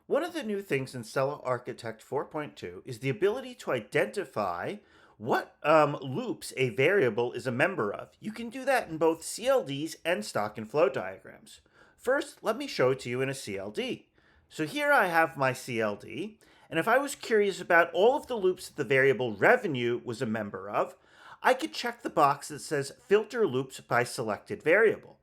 One of the new things in Stella Architect 4.2 is the ability to identify what loops a variable is a member of. You can do that in both CLDs and stock and flow diagrams. First, let me show it to you in a CLD. So here I have my CLD, and if I was curious about all of the loops that the variable revenue was a member of, I could check the box that says filter loops by selected variable.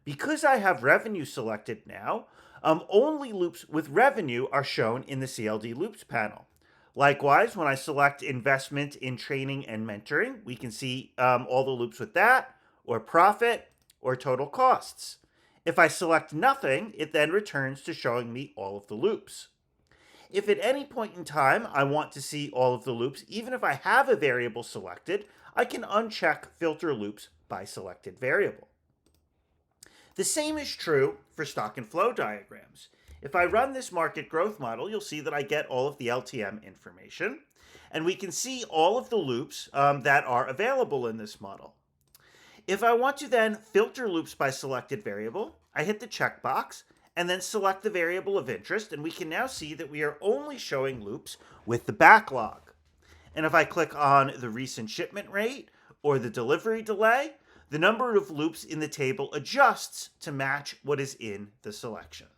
Because I have revenue selected now, only loops with revenue are shown in the CLD loops panel. Likewise, when I select investment in training and mentoring, we can see all the loops with that, or profit, or total costs. If I select nothing, it then returns to showing me all of the loops. If at any point in time I want to see all of the loops, even if I have a variable selected, I can uncheck filter loops by selected variable. The same is true for stock and flow diagrams. If I run this market growth model, you'll see that I get all of the LTM information, and we can see all of the loops that are available in this model. If I want to then filter loops by selected variable, I hit the checkbox and then select the variable of interest, and we can now see that we are only showing loops with the backlog. And if I click on the recent shipment rate or the delivery delay, the number of loops in the table adjusts to match what is in the selection.